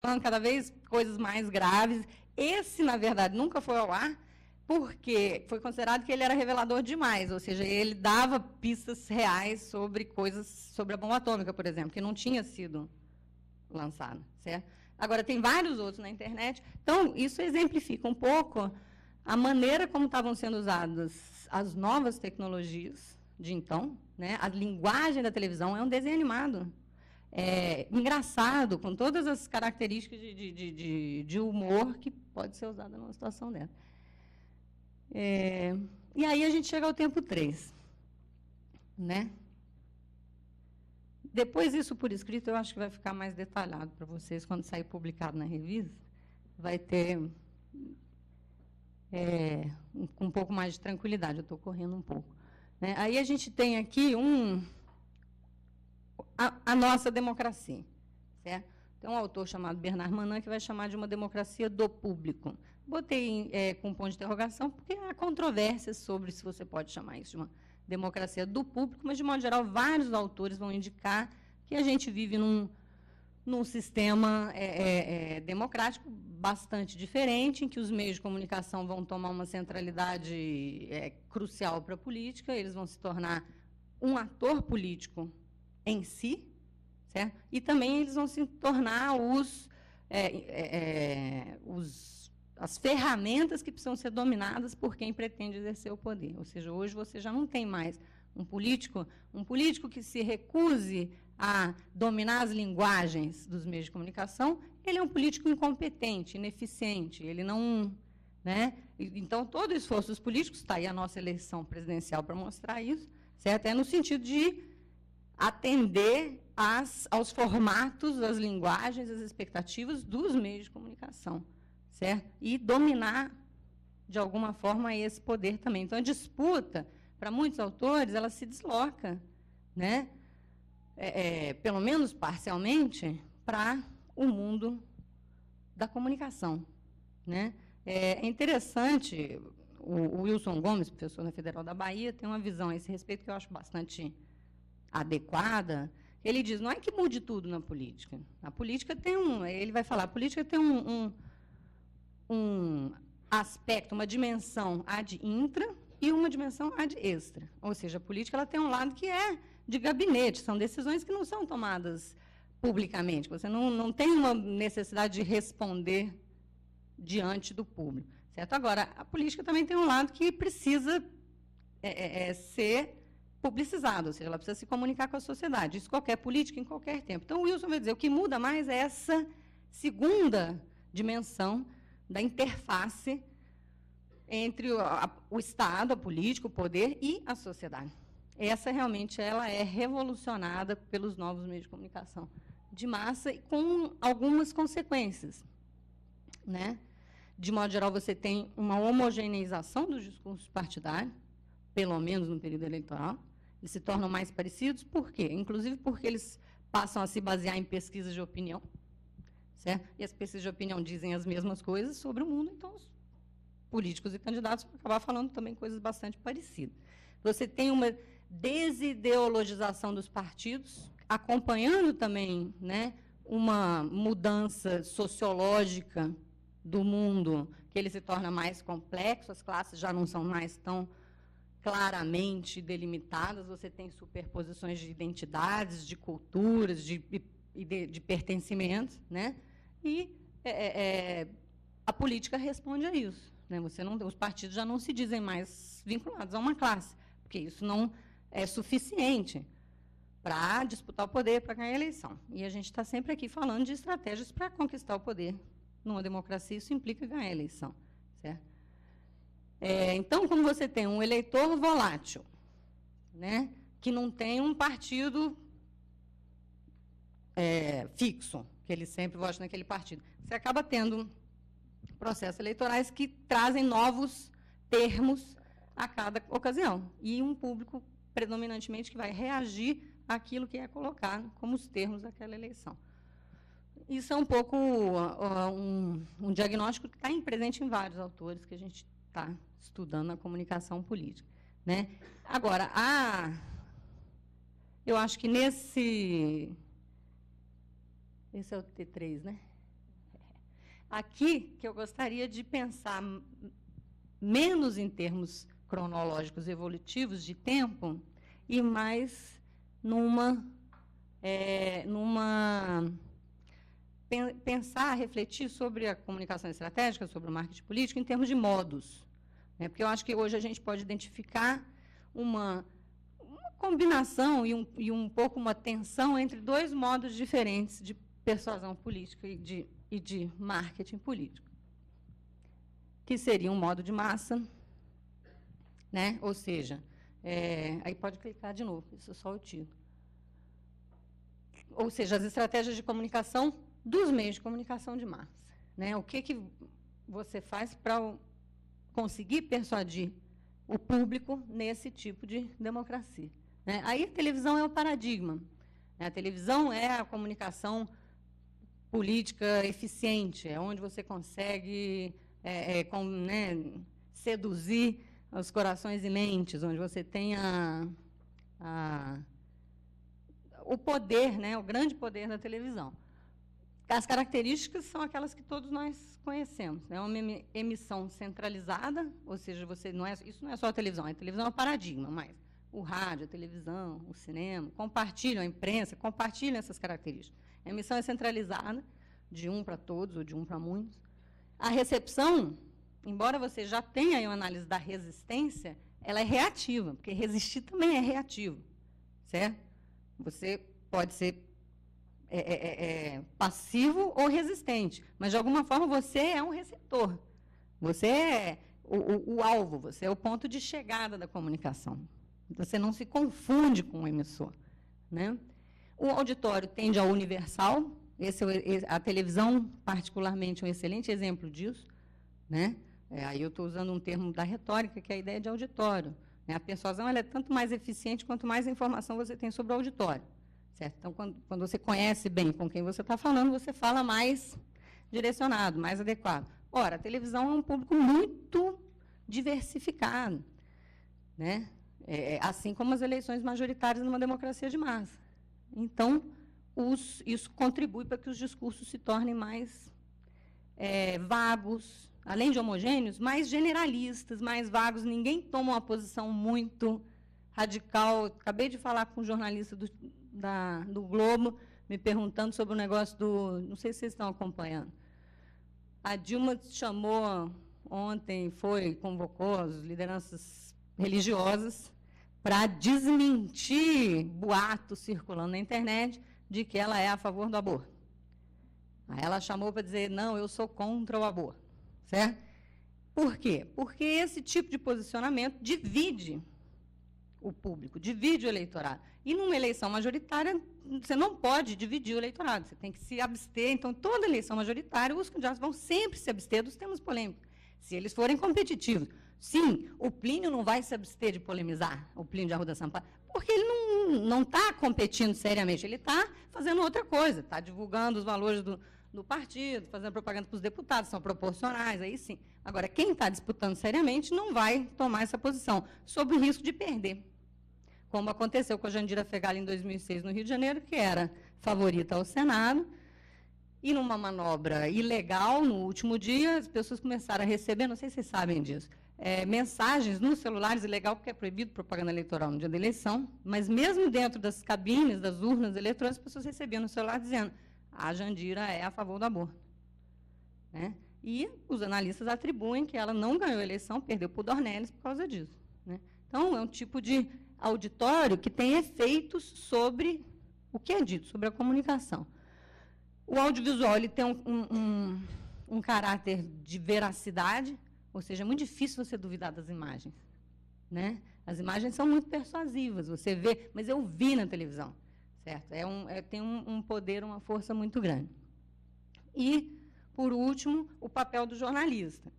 cada vez coisas mais graves. Esse, na verdade, nunca foi ao ar, porque foi considerado que ele era revelador demais, ou seja, ele dava pistas reais sobre coisas, sobre a bomba atômica, por exemplo, que não tinha sido lançada, certo? Agora, tem vários outros na internet. Então, isso exemplifica um pouco a maneira como estavam sendo usadas as novas tecnologias de então, né? A linguagem da televisão é um desenho animado. Engraçado, com todas as características de humor que pode ser usada numa situação dessa. E aí a gente chega ao tempo 3. Né? Depois, isso por escrito, eu acho que vai ficar mais detalhado para vocês, quando sair publicado na revista, vai ter um pouco mais de tranquilidade, eu estou correndo um pouco. Né? Aí a gente tem aqui a nossa democracia. Certo? Tem um autor chamado Bernard Manin que vai chamar de uma democracia do público. Botei com ponto de interrogação, porque há controvérsias sobre se você pode chamar isso de uma democracia do público, mas, de modo geral, vários autores vão indicar que a gente vive num sistema democrático bastante diferente, em que os meios de comunicação vão tomar uma centralidade crucial para a política, eles vão se tornar um ator político em si, certo? E também eles vão se tornar as ferramentas que precisam ser dominadas por quem pretende exercer o poder. Ou seja, hoje você já não tem mais um político que se recuse a dominar as linguagens dos meios de comunicação, ele é um político incompetente, ineficiente, ele não... Né? Então, todo o esforço dos políticos, está aí a nossa eleição presidencial para mostrar isso, certo? É no sentido de atender aos formatos, às linguagens, às expectativas dos meios de comunicação, certo? E dominar, de alguma forma, esse poder também. Então, a disputa, para muitos autores, ela se desloca, né? Pelo menos parcialmente, para o mundo da comunicação. Né? É interessante, o Wilson Gomes, professor na Federal da Bahia, tem uma visão a esse respeito que eu acho bastante adequada. Ele diz, não é que mude tudo na política. A política tem ele vai falar, a política tem um aspecto, uma dimensão ad intra e uma dimensão ad extra. Ou seja, a política ela tem um lado que é de gabinete, são decisões que não são tomadas publicamente. Você não tem uma necessidade de responder diante do público. Certo? Agora, a política também tem um lado que precisa ser publicizado, ou seja, ela precisa se comunicar com a sociedade. Isso qualquer política, em qualquer tempo. Então, o Wilson vai dizer, o que muda mais é essa segunda dimensão da interface entre o Estado, a política, o poder e a sociedade. Essa, realmente, ela é revolucionada pelos novos meios de comunicação de massa e com algumas consequências. Né? De modo geral, você tem uma homogeneização dos discursos partidários, pelo menos no período eleitoral. Eles se tornam mais parecidos, por quê? Inclusive porque eles passam a se basear em pesquisas de opinião, certo? E as pesquisas de opinião dizem as mesmas coisas sobre o mundo, então os políticos e candidatos vão acabar falando também coisas bastante parecidas. Você tem uma desideologização dos partidos, acompanhando também, né, uma mudança sociológica do mundo, que ele se torna mais complexo, as classes já não são mais tão claramente delimitadas, você tem superposições de identidades, de culturas, de pertencimentos, né? E a política responde a isso. Né? Os partidos já não se dizem mais vinculados a uma classe, porque isso não é suficiente para disputar o poder, para ganhar a eleição. E a gente está sempre aqui falando de estratégias para conquistar o poder. Numa democracia, isso implica ganhar a eleição. Certo? Então, como você tem um eleitor volátil, né, que não tem um partido fixo, que ele sempre vota naquele partido, você acaba tendo processos eleitorais que trazem novos termos a cada ocasião, e um público predominantemente que vai reagir àquilo que é colocado como os termos daquela eleição. Isso é um pouco um diagnóstico que está presente em vários autores que a gente está estudando na comunicação política. Né? Agora, eu acho que esse é o T3, né? Aqui, que eu gostaria de pensar menos em termos cronológicos evolutivos de tempo e mais pensar, refletir sobre a comunicação estratégica, sobre o marketing político, em termos de modos. Né? Porque eu acho que hoje a gente pode identificar uma combinação e um pouco uma tensão entre dois modos diferentes de persuasão política e de marketing político, que seria um modo de massa, né? Ou seja, aí pode clicar de novo, isso é só o título. Ou seja, as estratégias de comunicação dos meios de comunicação de massa. Né? O que você faz para conseguir persuadir o público nesse tipo de democracia? Né? Aí a televisão é o paradigma. Né? A televisão é a comunicação política eficiente, é onde você consegue seduzir os corações e mentes, onde você tem o poder, né, o grande poder da televisão. As características são aquelas que todos nós conhecemos. É uma emissão centralizada, ou seja, isso não é só a televisão é um paradigma, mas o rádio, a televisão, o cinema, compartilham, a imprensa, compartilham essas características. A emissão é centralizada, de um para todos ou de um para muitos. A recepção, embora você já tenha aí uma análise da resistência, ela é reativa, porque resistir também é reativo, certo? Você pode ser passivo ou resistente, mas, de alguma forma, você é um receptor. Você é o alvo, você é o ponto de chegada da comunicação. Você não se confunde com o emissor. Né? O auditório tende ao universal, a televisão, particularmente, é um excelente exemplo disso. Né? Aí eu estou usando um termo da retórica, que é a ideia de auditório. Né? A persuasão ela é tanto mais eficiente quanto mais informação você tem sobre o auditório. Certo? Então, quando você conhece bem com quem você está falando, você fala mais direcionado, mais adequado. Ora, a televisão é um público muito diversificado, né? Assim como as eleições majoritárias numa democracia de massa. Então, isso contribui para que os discursos se tornem mais vagos, além de homogêneos, mais generalistas, mais vagos. Ninguém toma uma posição muito radical. Acabei de falar com um jornalista do Globo, me perguntando sobre o negócio não sei se vocês estão acompanhando. A Dilma chamou ontem, convocou as lideranças religiosas para desmentir boatos circulando na internet de que ela é a favor do aborto. Aí ela chamou para dizer, não, eu sou contra o aborto. Certo? Por quê? Porque esse tipo de posicionamento divide o público, divide o eleitorado. E numa eleição majoritária, você não pode dividir o eleitorado, você tem que se abster. Então, toda eleição majoritária, os candidatos vão sempre se abster dos temas polêmicos, se eles forem competitivos. Sim, o Plínio não vai se abster de polemizar, o Plínio de Arruda Sampaio, porque ele não está competindo seriamente, ele está fazendo outra coisa, está divulgando os valores do partido, fazendo propaganda para os deputados, são proporcionais, aí sim. Agora, quem está disputando seriamente não vai tomar essa posição, sob o risco de perder. Como aconteceu com a Jandira Fegali em 2006, no Rio de Janeiro, que era favorita ao Senado, e numa manobra ilegal, no último dia, as pessoas começaram a receber, não sei se vocês sabem disso, mensagens nos celulares, ilegal, porque é proibido propaganda eleitoral no dia da eleição, mas mesmo dentro das cabines, das urnas eletrônicas, as pessoas recebiam no celular dizendo a Jandira é a favor do aborto. Né? E os analistas atribuem que ela não ganhou a eleição, perdeu para o Dornelles por causa disso. Né? Então, é um tipo de auditório que tem efeitos sobre o que é dito, sobre a comunicação. O audiovisual ele tem um caráter de veracidade, ou seja, é muito difícil você duvidar das imagens. Né? As imagens são muito persuasivas, você vê, mas eu vi na televisão. Certo? Tem um poder, uma força muito grande. E, por último, o papel do jornalista.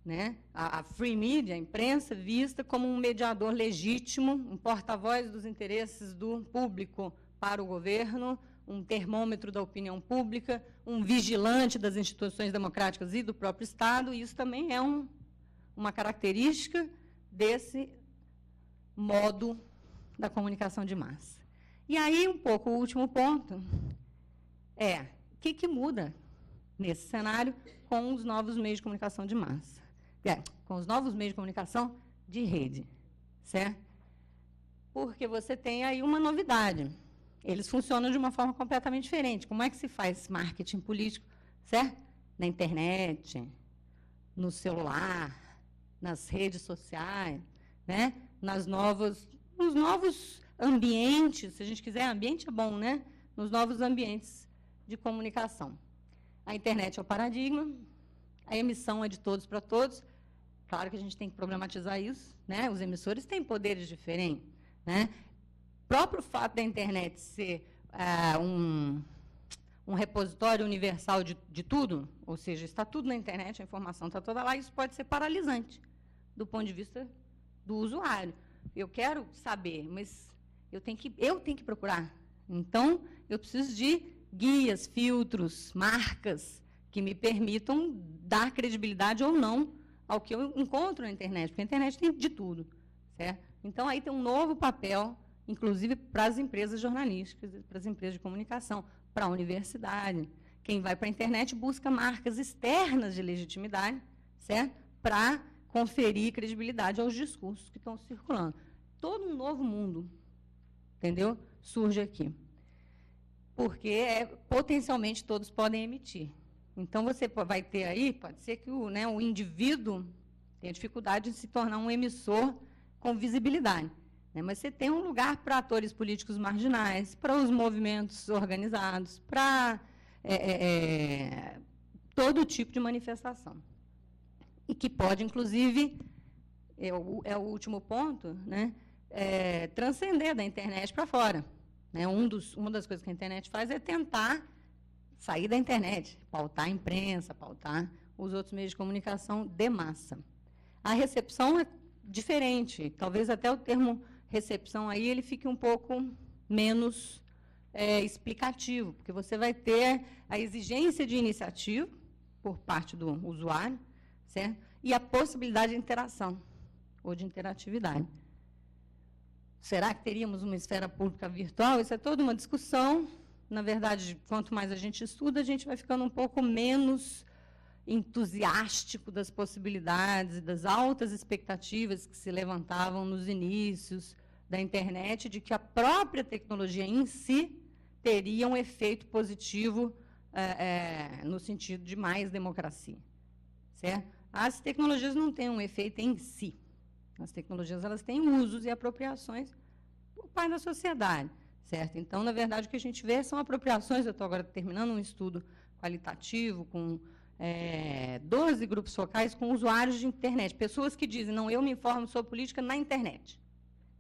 Né? A free media, a imprensa, vista como um mediador legítimo, um porta-voz dos interesses do público para o governo, um termômetro da opinião pública, um vigilante das instituições democráticas e do próprio Estado, e isso também é uma característica desse modo da comunicação de massa. E aí, um pouco, o último ponto o que muda nesse cenário, com os novos meios de comunicação de massa. Com os novos meios de comunicação de rede, certo? Porque você tem aí uma novidade. Eles funcionam de uma forma completamente diferente. Como é que se faz marketing político, certo? Na internet, no celular, nas redes sociais, né? Nos novos ambientes, se a gente quiser, ambiente é bom, né? Nos novos ambientes de comunicação. A internet é o paradigma, a emissão é de todos para todos. Claro que a gente tem que problematizar isso, né? Os emissores têm poderes diferentes, né? O próprio fato da internet ser um repositório universal de tudo, ou seja, está tudo na internet, a informação está toda lá, isso pode ser paralisante do ponto de vista do usuário. Eu quero saber, mas eu tenho que procurar. Então, eu preciso de guias, filtros, marcas que me permitam dar credibilidade ou não ao que eu encontro na internet, porque a internet tem de tudo, certo? Então, aí tem um novo papel, inclusive para as empresas jornalísticas, para as empresas de comunicação, para a universidade. Quem vai para a internet busca marcas externas de legitimidade, certo? Para conferir credibilidade aos discursos que estão circulando. Todo um novo mundo, entendeu? Surge aqui. Porque potencialmente todos podem emitir. Então, você vai ter aí, pode ser que o indivíduo tenha dificuldade de se tornar um emissor com visibilidade, né? Mas você tem um lugar para atores políticos marginais, para os movimentos organizados, para todo tipo de manifestação. E que pode, inclusive, é o último ponto, né? Transcender da internet para fora. Né? Uma das coisas que a internet faz é tentar sair da internet, pautar a imprensa, pautar os outros meios de comunicação de massa. A recepção é diferente, talvez até o termo recepção aí ele fique um pouco menos explicativo, porque você vai ter a exigência de iniciativa por parte do usuário, certo? E a possibilidade de interação ou de interatividade. Será que teríamos uma esfera pública virtual? Isso é toda uma discussão. Na verdade, quanto mais a gente estuda, a gente vai ficando um pouco menos entusiástico das possibilidades e das altas expectativas que se levantavam nos inícios da internet, de que a própria tecnologia em si teria um efeito positivo no sentido de mais democracia. Certo? As tecnologias não têm um efeito em si. As tecnologias elas têm usos e apropriações por parte da sociedade. Certo? Então, na verdade, o que a gente vê são apropriações. Eu estou agora terminando um estudo qualitativo com 12 grupos focais com usuários de internet, pessoas que dizem, não, eu me informo sobre política na internet.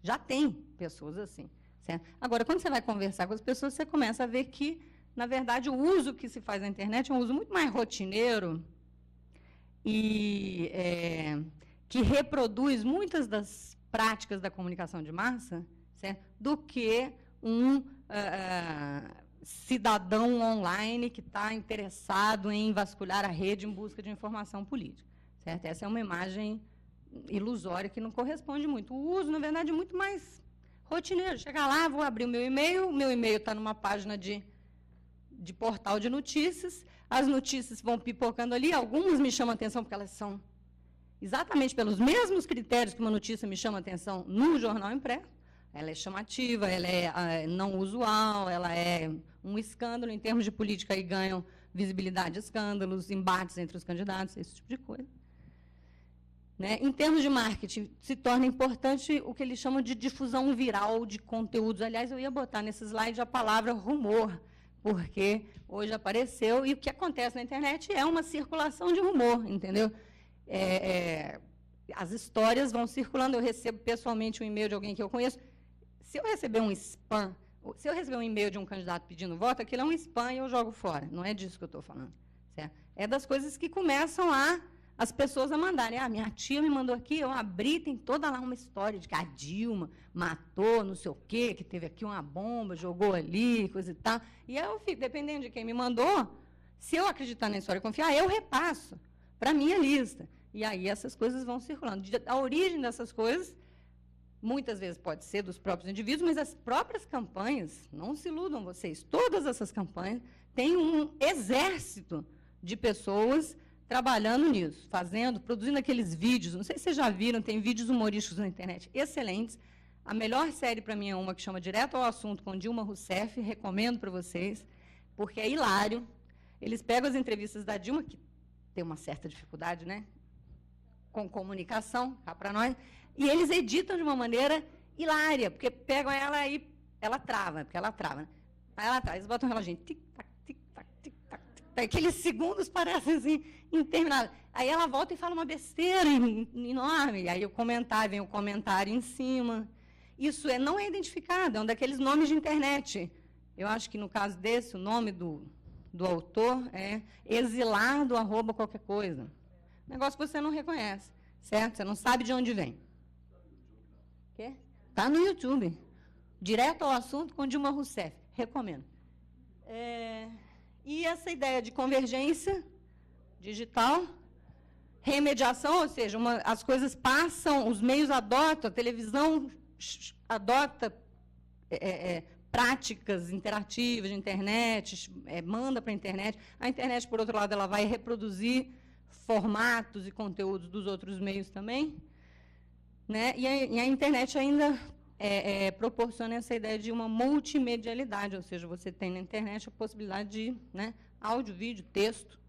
Já tem pessoas assim. Certo? Agora, quando você vai conversar com as pessoas, você começa a ver que, na verdade, o uso que se faz na internet é um uso muito mais rotineiro e que reproduz muitas das práticas da comunicação de massa, certo? Do que um cidadão online que está interessado em vasculhar a rede em busca de informação política. Certo? Essa é uma imagem ilusória que não corresponde muito. O uso, na verdade, é muito mais rotineiro. Chegar lá, vou abrir o meu e-mail está numa página de portal de notícias, as notícias vão pipocando ali, algumas me chamam a atenção porque elas são exatamente pelos mesmos critérios que uma notícia me chama a atenção no jornal impresso. Ela é chamativa, ela é não usual, ela é um escândalo. Em termos de política, aí ganham visibilidade escândalos, embates entre os candidatos, esse tipo de coisa. Né? Em termos de marketing, se torna importante o que eles chamam de difusão viral de conteúdos. Aliás, eu ia botar nesse slide a palavra rumor, porque hoje apareceu, e o que acontece na internet é uma circulação de rumor, entendeu? As histórias vão circulando, eu recebo pessoalmente um e-mail de alguém que eu conheço. Se eu receber um spam, se eu receber um e-mail de um candidato pedindo voto, aquilo é um spam e eu jogo fora. Não é disso que eu estou falando. Certo? É das coisas que começam as pessoas a mandarem. Minha tia me mandou aqui, eu abri, tem toda lá uma história de que a Dilma matou, não sei o quê, que teve aqui uma bomba, jogou ali, coisa e tal. E aí eu fico, dependendo de quem me mandou, se eu acreditar na história e confiar, eu repasso para a minha lista. E aí essas coisas vão circulando. A origem dessas coisas, muitas vezes pode ser dos próprios indivíduos, mas as próprias campanhas, não se iludam vocês, todas essas campanhas têm um exército de pessoas trabalhando nisso, produzindo aqueles vídeos. Não sei se vocês já viram, tem vídeos humorísticos na internet excelentes. A melhor série para mim é uma que chama Direto ao Assunto, com Dilma Rousseff, recomendo para vocês, porque é hilário. Eles pegam as entrevistas da Dilma, que tem uma certa dificuldade, né, com comunicação, cá para nós, e eles editam de uma maneira hilária, porque pegam ela e ela trava, porque ela trava, né? Aí ela trava, eles botam um reloginho, tic-tac, tic-tac, tic-tac, tic-tac, aqueles segundos parecem assim, intermináveis. Aí ela volta e fala uma besteira enorme, aí vem o comentário em cima. Isso não é identificado, é um daqueles nomes de internet. Eu acho que, no caso desse, o nome do autor é exilado, @ qualquer coisa. Negócio que você não reconhece, certo? Você não sabe de onde vem. Quê? Está no YouTube. Direto ao Assunto, com Dilma Rousseff. Recomendo. E essa ideia de convergência digital, remediação, ou seja, as coisas passam, os meios adotam, a televisão adota práticas interativas de internet, manda para a internet. A internet, por outro lado, ela vai reproduzir formatos e conteúdos dos outros meios também, né? E a internet ainda proporciona essa ideia de uma multimedialidade, ou seja, você tem na internet a possibilidade de, né, áudio, vídeo, texto,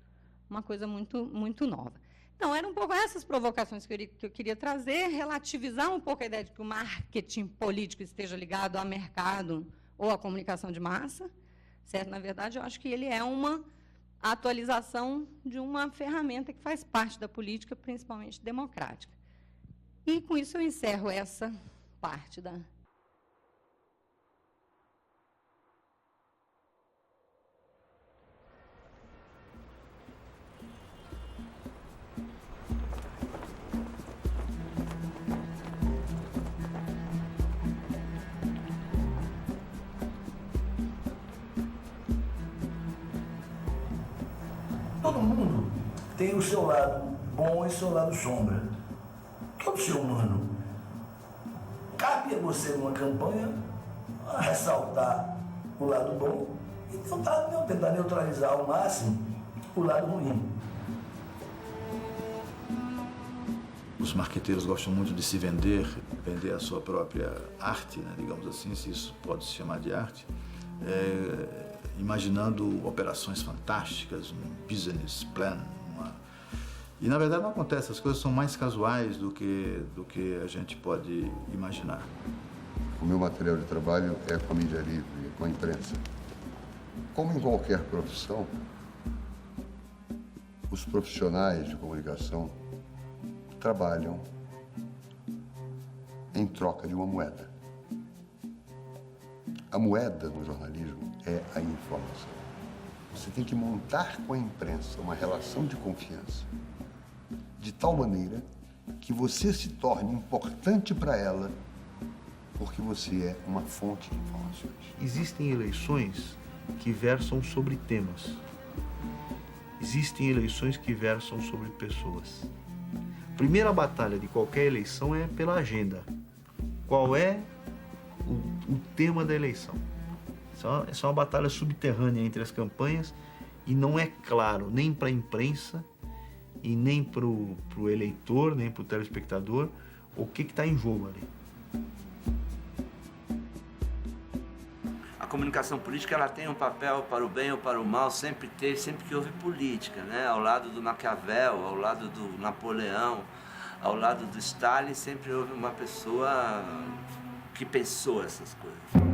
uma coisa muito, muito nova. Então, eram um pouco essas provocações que eu queria trazer, relativizar um pouco a ideia de que o marketing político esteja ligado ao mercado ou à comunicação de massa, certo? Na verdade, eu acho que ele é uma atualização de uma ferramenta que faz parte da política, principalmente democrática. E, com isso, eu encerro essa parte da... Todo mundo tem o seu lado bom e o seu lado sombra. Todo ser humano. Cabe a você, numa campanha, ressaltar o lado bom e tentar neutralizar ao máximo o lado ruim. Os marqueteiros gostam muito de se vender a sua própria arte, né, digamos assim, se isso pode se chamar de arte, imaginando operações fantásticas, um business plan. E, na verdade, não acontece. As coisas são mais casuais do que a gente pode imaginar. O meu material de trabalho é com a mídia livre, com a imprensa. Como em qualquer profissão, os profissionais de comunicação trabalham em troca de uma moeda. A moeda no jornalismo é a informação. Você tem que montar com a imprensa uma relação de confiança, de tal maneira que você se torne importante para ela, porque você é uma fonte de informações. Existem eleições que versam sobre temas. Existem eleições que versam sobre pessoas. A primeira batalha de qualquer eleição é pela agenda. Qual é o tema da eleição? Essa é uma batalha subterrânea entre as campanhas e não é claro nem para a imprensa e nem para o eleitor, nem para o telespectador, o que está em jogo ali. A comunicação política ela tem um papel para o bem ou para o mal, sempre que houve política, né? Ao lado do Maquiavel, ao lado do Napoleão, ao lado do Stalin, sempre houve uma pessoa que pensou essas coisas.